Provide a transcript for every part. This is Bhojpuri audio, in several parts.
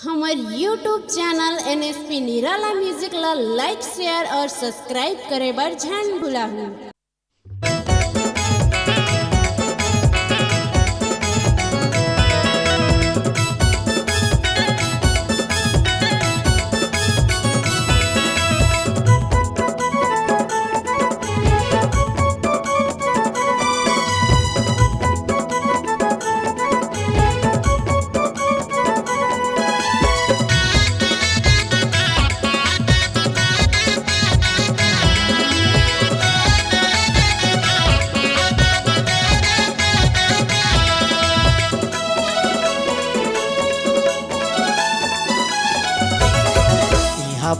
हमार यूट्यूब चैनल NSP निराला म्यूजिक ला लाइक शेयर और सब्सक्राइब करे बर झन भुलाहू।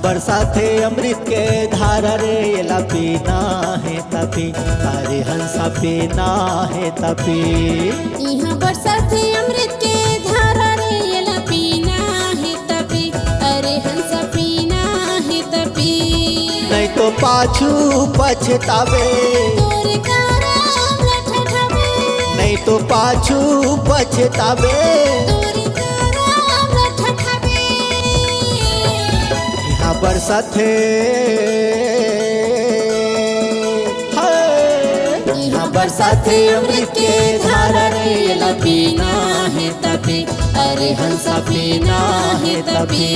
बरसाते अमृत के धारा रे एला पीना है तपी, अरे हंसा पीना है तपी। यहाँ बरसाते अमृत के धारा रे एला पीना है तपी, अरे हंसा पीना है तपी। नहीं तो पाछू पछतावे तोरे कारण लठठबे, नहीं तो पाछू पछतावे तोरे कारण लठठबे। बरसाते बरसाते अमृत के धारा रे एला पीना है तपी, अरे हंसा पीना है तपी।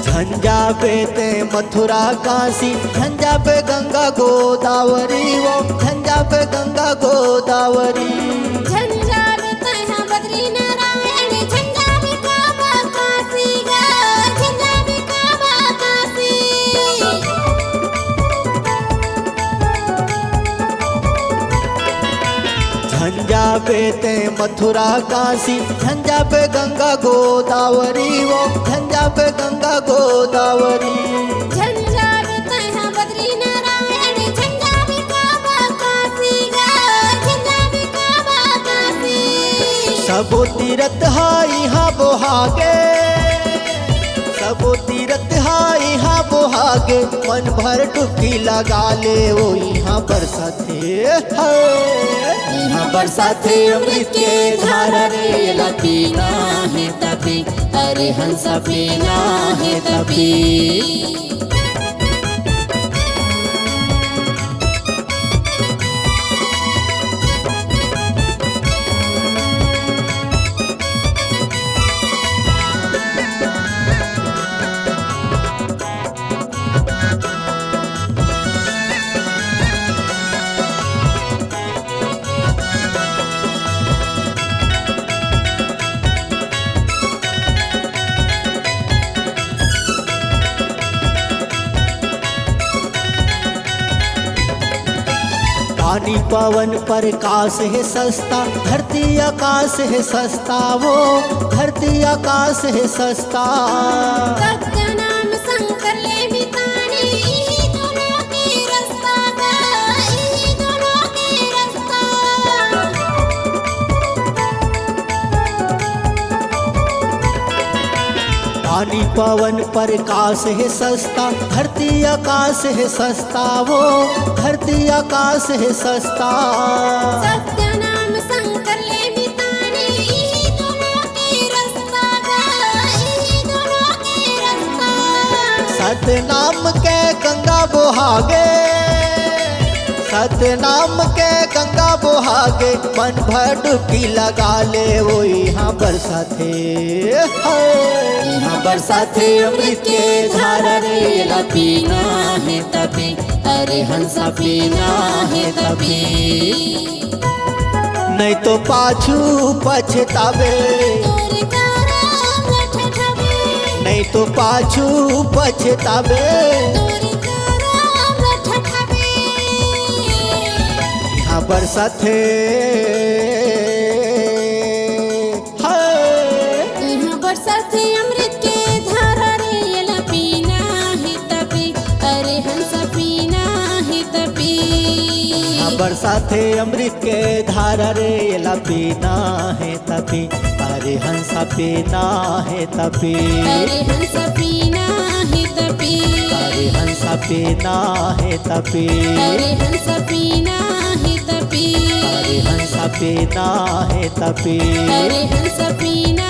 झंझाबे ते मथुरा काशी, झंझाबे गंगा गोदावरी, वो झंझाबे गंगा गोदावरी। झंझाबे तहाँ बद्री नारायण, झंझाबे काबा काशी गा, झंझाबे काबा काशी। झंझाबे ते मथुरा काशी, झंझाबे गंगा गोदावरी, वो झंझाबे गंगा गोदावरी। झंझाबे तहाँ बद्री नारायण, झंझाबे काबा काशी गा, झंझाबे काबा काशी। सबो तीरथ हाई हाँ बोहागे, सबो तीरथ हाई हाँ बोहागे। मन भर डुबकी लगा ले वो यहाँ बरसाते यहाँ बरसाते अमृत के धारा रे एला पीना है तपी, अरे हंसा पीना है तपी। पानी पवन प्रकाश है सस्ता, धरती आकाश है सस्ता, वो धरती आकाश है सस्ता। सत्य नाम शंकर ले बिताने, ई दोनों के रास्ता गा, ई दोनों के रास्ता। पानी पवन प्रकाश है सस्ता, धरती आकाश है सस्ता, वो धरती आकाश है सस्ता। सत्य नाम शंकर ले बिताने, ई दोनों के रास्ता गा, ई दोनों के रास्ता। सतनाम के गंगा बोहागे, सतनाम के गंगा बोहागे। मन भर डुबकी लगा ले वो यहाँ बरसाते यहाँ बरसाते अमृत के धारा रे एला पीना है तपी, अरे हंसा पीना है तपी। नहीं तो पाछू पछतावे, तोरे कारण लठठबे, नहीं तो पाछू पछतावे। तोरे कारण लठठबे। बरसाते बरसाते अमृत के धारा रे एला पीना है तपी, अरे हंसा पीना है तपी, अरे हंसा पीना है तपी, अरे हंसा पीना है तपी, अरे हंसा पीना है तपी, अरे हंसा पीना है तपी। अरे हंसा पीना